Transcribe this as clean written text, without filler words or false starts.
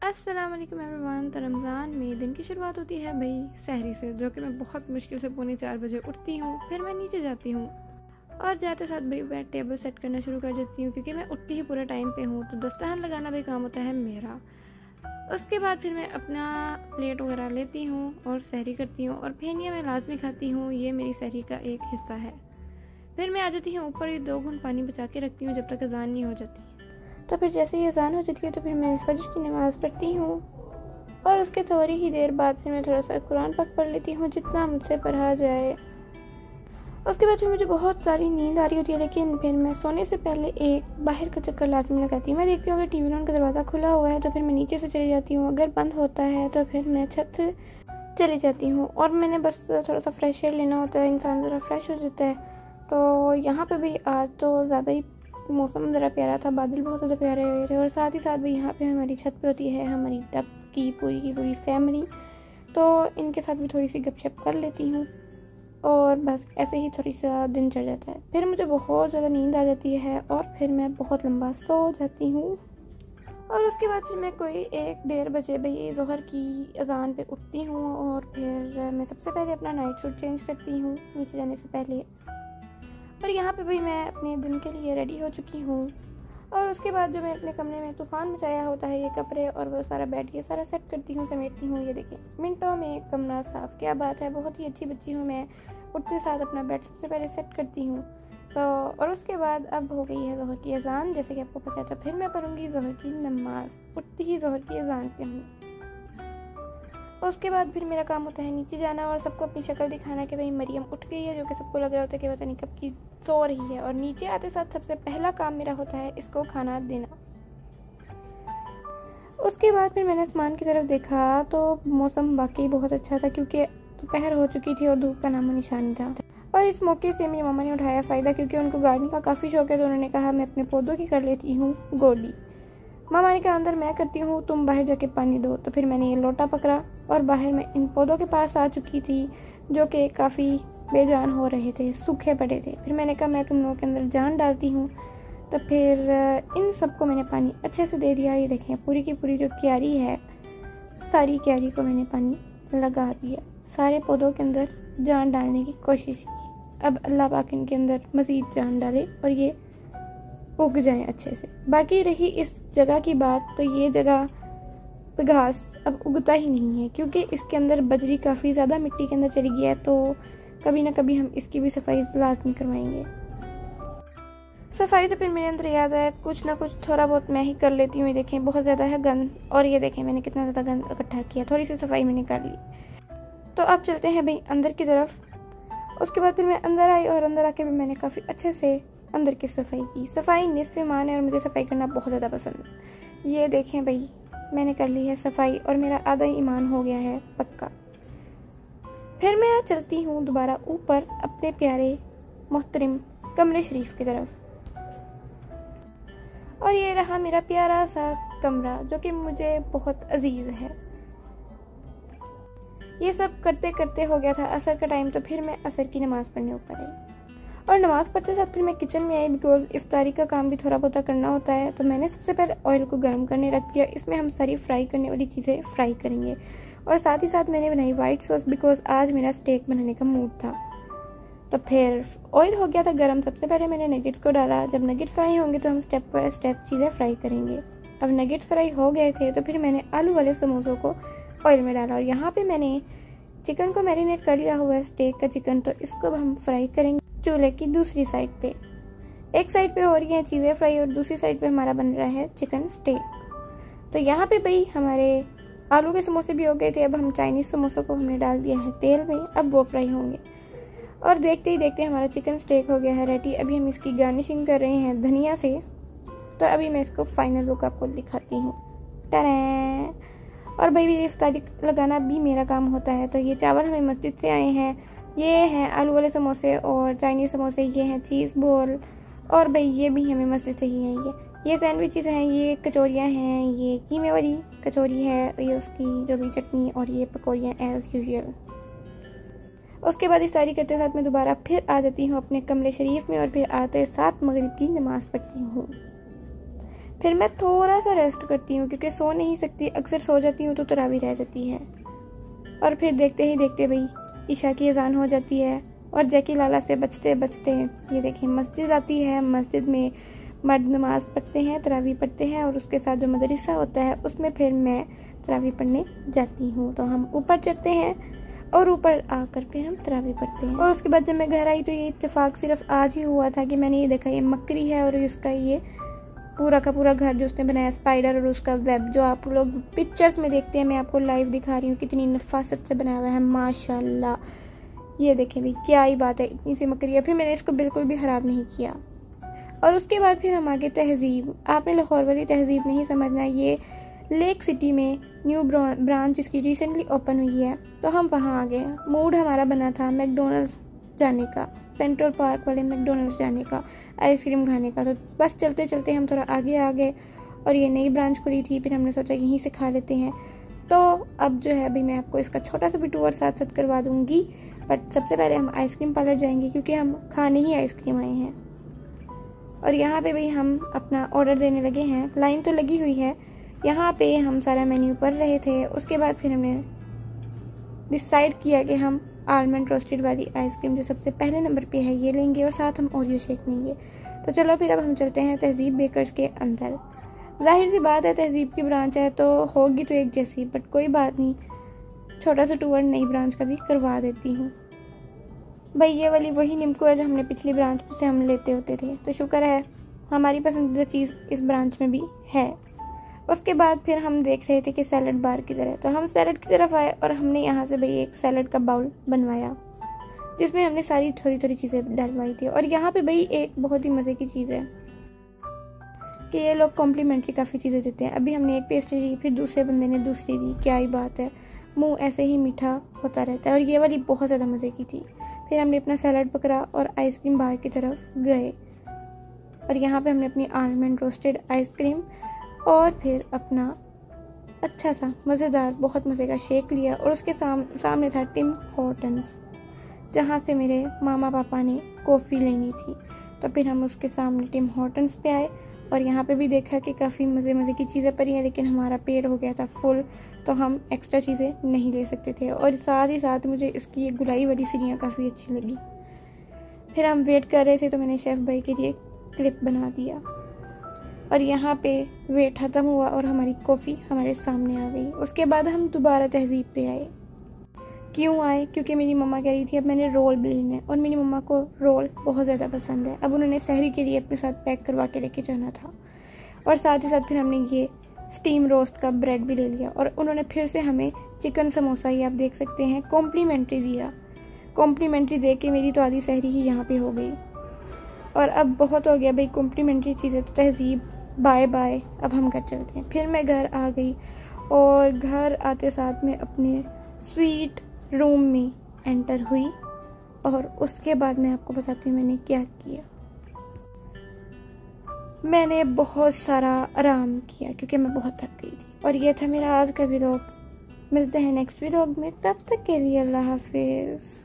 अस्सलाम वालेकुम एवरीवन। तो रमज़ान में दिन की शुरुआत होती है भाई सहरी से, जो कि मैं बहुत मुश्किल से 3:45 उठती हूँ। फिर मैं नीचे जाती हूँ और जाते साथ भाई मैं टेबल सेट करना शुरू कर देती हूँ, क्योंकि मैं उठती ही पूरा टाइम पे हूँ, तो दस्तरखान लगाना भी काम होता है मेरा। उसके बाद फिर मैं अपना प्लेट वगैरह लेती हूँ और सहरी करती हूँ, और फेनिया मैं लाजमी खाती हूँ, ये मेरी सहरी का एक हिस्सा है। फिर मैं आ जाती हूँ ऊपर, 2 घूंट पानी बचा के रखती हूँ जब तक अजान नहीं हो जाती। तो फिर जैसे ही अजान हो जाती है तो फिर मैं फजर की नमाज़ पढ़ती हूँ, और उसके थोड़ी ही देर बाद फिर मैं थोड़ा सा कुरान पाक पढ़ लेती हूँ, जितना मुझसे पढ़ा जाए। उसके बाद फिर मुझे बहुत सारी नींद आ रही होती है, लेकिन फिर मैं सोने से पहले एक बाहर का चक्कर लाजमी लगाती हूँ। मैं देखती हूँ अगर टीवी रूम का दरवाज़ा खुला हुआ है तो फिर मैं नीचे से चली जाती हूँ, अगर बंद होता है तो फिर मैं छत से चली जाती हूँ। और मैंने बस थोड़ा सा फ्रेश एयर लेना होता है, इंसान ज़रा फ्रेश हो जाता है। तो यहाँ पर भी आज तो ज़्यादा ही मौसम ज़रा प्यारा था, बादल बहुत ज़्यादा प्यारे हुए थे, और साथ ही साथ भी यहाँ पे हमारी छत पे होती है हमारी डब की पूरी फैमिली, तो इनके साथ भी थोड़ी सी गपशप कर लेती हूँ, और बस ऐसे ही थोड़ी सा दिन चढ़ जाता है। फिर मुझे बहुत ज़्यादा नींद आ जाती है और फिर मैं बहुत लंबा सो जाती हूँ। और उसके बाद फिर मैं कोई 1-1:30 बजे भाई ज़ोहर की अजान पे उठती हूँ, और फिर मैं सबसे पहले अपना नाइट सूट चेंज करती हूँ नीचे जाने से पहले। और यहाँ पे भाई मैं अपने दिन के लिए रेडी हो चुकी हूँ, और उसके बाद जो मैं अपने कमरे में तूफ़ान मचाया होता है, ये कपड़े और वो सारा बेड ये सारा सेट करती हूँ, समेटती हूँ। ये देखें मिनटों में कमरा साफ़, क्या बात है, बहुत ही अच्छी बच्ची हूँ मैं। उठते साथ अपना बेड सबसे पहले सेट करती हूँ। तो और उसके बाद अब हो गई है ज़ोहर की अजान, जैसे कि आपको पता है, तो फिर मैं पढ़ूँगी ज़ोहर की नमाज़। उठती ही ज़ोहर की अजान पे हूँ। उसके बाद फिर मेरा काम होता है नीचे जाना और सबको अपनी शक्ल दिखाना कि भाई मरियम उठ गई है, जो कि सबको लग रहा होता है कि पता नहीं कब की सो रही है। और नीचे आते साथ सबसे पहला काम मेरा होता है इसको खाना देना। उसके बाद फिर मैंने आसमान की तरफ देखा तो मौसम वाकई बहुत अच्छा था, क्योंकि दोपहर हो चुकी थी और धूप का नामो निशान नहीं था। और इस मौके से मेरी मामा ने उठाया फ़ायदा, क्योंकि उनको गार्डनिंग का काफ़ी शौक है, तो उन्होंने कहा मैं अपने पौधों की कर लेती हूँ गोडी। मामा ने कहा अंदर मैं करती हूँ, तुम बाहर जाके पानी दो। तो फिर मैंने ये लोटा पकड़ा और बाहर मैं इन पौधों के पास आ चुकी थी, जो कि काफ़ी बेजान हो रहे थे, सूखे पड़े थे। फिर मैंने कहा मैं तुम लोगों के अंदर जान डालती हूँ। तो फिर इन सबको मैंने पानी अच्छे से दे दिया। ये देखें पूरी की पूरी जो क्यारी है, सारी क्यारी को मैंने पानी लगा दिया, सारे पौधों के अंदर जान डालने की कोशिश की। अब अल्लाह पाक इनके अंदर मज़ीद जान डाले और ये उग जाएं अच्छे से। बाकी रही इस जगह की बात, तो ये जगह पे घास अब उगता ही नहीं है, क्योंकि इसके अंदर बजरी काफ़ी ज़्यादा मिट्टी के अंदर चली गई है, तो कभी ना कभी हम इसकी भी सफाई लाजमी करवाएंगे। सफाई से फिर मेरे अंदर याद आया कुछ ना कुछ थोड़ा बहुत मैं ही कर लेती हूँ। ये देखें बहुत ज़्यादा है गंद, और ये देखें मैंने कितना ज़्यादा गंद इकट्ठा किया, थोड़ी सी सफाई मैंने कर ली। तो अब चलते हैं भाई अंदर की तरफ। उसके बाद फिर मैं अंदर आई, और अंदर आके भी मैंने काफ़ी अच्छे से अंदर की सफाई की। सफाई निस्फ़ ईमान है और मुझे सफाई करना बहुत ज़्यादा पसंद है। ये देखें भाई मैंने कर ली है सफाई, और मेरा आधा ईमान हो गया है पक्का। फिर मैं चलती हूँ दोबारा ऊपर अपने प्यारे मोहतरम कमरे शरीफ की तरफ, और ये रहा मेरा प्यारा सा कमरा, जो कि मुझे बहुत अजीज़ है। ये सब करते करते हो गया था असर का टाइम, तो फिर मैं असर की नमाज़ पढ़ने ऊपर आई, और नमाज़ पढ़ते साथ फिर मैं किचन में आई, बिकॉज इफ्तारी का काम भी थोड़ा बहुत करना होता है। तो मैंने सबसे पहले ऑयल को गर्म करने रख दिया, इसमें हम सारी फ्राई करने वाली चीज़ें फ्राई करेंगे। और साथ ही साथ मैंने बनाई वाइट सॉस, बिकॉज आज मेरा स्टेक बनाने का मूड था। तो फिर ऑयल हो गया था गर्म, सबसे पहले मैंने नगेट्स को डाला। जब नगेट्स फ्राई होंगे तो हम स्टेप बाय स्टेप चीज़ें फ्राई करेंगे। अब नगेट्स फ्राई हो गए थे तो फिर मैंने आलू वाले समोसों को ऑयल में डाला, और यहाँ पर मैंने चिकन को मैरिनेट कर लिया हुआ है, स्टेक का चिकन, तो इसको हम फ्राई करेंगे चूल्हे की दूसरी साइड पे। एक साइड पे हो रही हैं चीज़ें फ्राई और दूसरी साइड पे हमारा बन रहा है चिकन स्टेक। तो यहाँ पे भाई हमारे आलू के समोसे भी हो गए थे। अब हम चाइनीज़ समोसों को हमने डाल दिया है तेल में, अब वो फ्राई होंगे, और देखते ही देखते हमारा चिकन स्टेक हो गया है रेडी। अभी हम इसकी गार्निशिंग कर रहे हैं धनिया से। तो अभी मैं इसको फाइनल लुक आपको दिखाती हूँ। टरें। और भाई मेरी इफ्तारी लगाना भी मेरा काम होता है। तो ये चावल हमें मस्जिद से आए हैं, ये हैं आलू वाले समोसे और चाइनीज़ समोसे, ये हैं चीज़ बॉल, और भाई ये भी हमें मस्जिद से ही हैं। ये सैंडविचेस हैं, ये कचौरियाँ हैं, ये कीमे वाली कचौरी है, ये उसकी जो भी चटनी, और ये पकौड़ियाँ एज़ यूजुअल। उसके बाद इफ्तारी करते साथ मैं दोबारा फिर आ जाती हूँ अपने कमरे शरीफ में, और फिर आते साथ मगरिब की नमाज़ पढ़ती हूँ। फिर मैं थोड़ा सा रेस्ट करती हूँ क्योंकि सो नहीं सकती, अक्सर सो जाती हूँ तो तरावी रह जाती है। और फिर देखते ही देखते भाई ईशा की अजान हो जाती है और जैकी लाला से बचते बचते ये देखिए मस्जिद आती है। मस्जिद में मर्द नमाज पढ़ते हैं, तरावी पढ़ते हैं और उसके साथ जो मदरसा होता है उसमें फिर मैं तरावी पढ़ने जाती हूँ। तो हम ऊपर चढ़ते हैं और ऊपर आकर फिर हम तरावी पढ़ते हैं। और उसके बाद जब मैं घर आई तो ये इत्तेफाक सिर्फ आज ही हुआ था कि मैंने ये देखा ये मकड़ी है और इसका ये पूरा का पूरा घर जो उसने बनाया स्पाइडर और उसका वेब जो आप लोग पिक्चर्स में देखते हैं, मैं आपको लाइव दिखा रही हूँ कितनी नफासत से बनाया हुआ है माशाल्लाह। ये देखें भाई क्या ही बात है, इतनी सी मकड़ी है। फिर मैंने इसको बिल्कुल भी ख़राब नहीं किया। और उसके बाद फिर हम आगे तहजीब। आपने लाहौर वाली तहजीब नहीं समझना, ये लेक सिटी में न्यू ब्रांच इसकी रिसेंटली ओपन हुई है तो हम वहाँ आ गए। मूड हमारा बना था मैकडोनल्ड्स जाने का, सेंट्रल पार्क वाले मैकडोनल्ड्स जाने का, आइसक्रीम खाने का। तो बस चलते चलते हम थोड़ा आगे आ गए और ये नई ब्रांच खुली थी, फिर हमने सोचा यहीं से खा लेते हैं। तो अब जो है अभी मैं आपको इसका छोटा सा भी टूर साथ साथ करवा दूँगी, बट सबसे पहले हम आइसक्रीम पार्लर जाएंगे क्योंकि हम खाने ही आइसक्रीम आए हैं। और यहाँ पे भी हम अपना ऑर्डर देने लगे हैं, लाइन तो लगी हुई है। यहाँ पे हम सारा मेन्यू पढ़ रहे थे। उसके बाद फिर हमने डिसाइड किया कि हम आलमंड रोस्टेड वाली आइसक्रीम जो सबसे पहले नंबर पे है ये लेंगे और साथ हम ओरियो शेक लेंगे। तो चलो फिर अब हम चलते हैं तहजीब बेकर्स के अंदर। जाहिर सी बात है तहजीब की ब्रांच है तो होगी तो एक जैसी, बट कोई बात नहीं, छोटा सा टूर नई ब्रांच का भी करवा देती हूँ। भाई ये वाली वही निम्को है जो हमने पिछली ब्रांच से हम लेते होते थे, तो शुक्र है हमारी पसंदीदा चीज़ इस ब्रांच में भी है। उसके बाद फिर हम देख रहे थे कि सैलड बार किधर है, तो हम सैलड की तरफ आए और हमने यहाँ से भाई एक सैलड का बाउल बनवाया जिसमें हमने सारी थोड़ी थोड़ी चीज़ें डलवाई थी। और यहाँ पे भाई एक बहुत ही मज़े की चीज़ है कि ये लोग कॉम्प्लीमेंट्री काफ़ी चीज़ें देते हैं। अभी हमने एक पेस्ट्री दी, फिर दूसरे बंदे ने दूसरी दी, क्या ही बात है, मुँह ऐसे ही मीठा होता रहता है। और ये वाली बहुत ज़्यादा मज़े की थी। फिर हमने अपना सैलड पकड़ा और आइसक्रीम बार की तरफ गए और यहाँ पे हमने अपनी आलमंड रोस्टेड आइसक्रीम और फिर अपना अच्छा सा मज़ेदार बहुत मज़े का शेक लिया। और उसके सामने था टिम हॉर्टन्स जहाँ से मेरे मामा पापा ने कॉफ़ी लेनी थी। तो फिर हम उसके सामने टिम हॉर्टन्स पे आए और यहाँ पे भी देखा कि काफ़ी मज़े की चीज़ें पड़ी हैं, लेकिन हमारा पेट हो गया था फुल तो हम एक्स्ट्रा चीज़ें नहीं ले सकते थे। और साथ ही साथ मुझे इसकी ये गुलाई वाली सीढ़ियाँ काफ़ी अच्छी लगी। फिर हम वेट कर रहे थे तो मैंने शेफ़ भाई के लिए क्लिप बना दिया और यहाँ पे वेट ख़त्म हुआ और हमारी कॉफ़ी हमारे सामने आ गई। उसके बाद हम दोबारा तहजीब पे आए। क्यों आए? क्योंकि मेरी मम्मा कह रही थी अब मैंने रोल भी लेना है और मेरी मम्मा को रोल बहुत ज़्यादा पसंद है। अब उन्होंने सहरी के लिए अपने साथ पैक करवा के लेके जाना था। और साथ ही साथ फिर हमने ये स्टीम रोस्ट का ब्रेड भी ले लिया और उन्होंने फिर से हमें चिकन समोसा ही आप देख सकते हैं कॉम्प्लीमेंट्री दिया। कॉम्प्लीमेंट्री दे के मेरी तो आधी सहरी ही यहाँ पे हो गई। और अब बहुत हो गया भाई कॉम्प्लीमेंट्री चीज़ें, तो तहजीब बाय बाय, अब हम घर चलते हैं। फिर मैं घर आ गई और घर आते साथ में अपने स्वीट रूम में एंटर हुई और उसके बाद मैं आपको बताती हूँ मैंने क्या किया। मैंने बहुत सारा आराम किया क्योंकि मैं बहुत थक गई थी। और ये था मेरा आज का व्लॉग। मिलते हैं नेक्स्ट व्लॉग में, तब तक के लिए अल्लाह हाफिज़।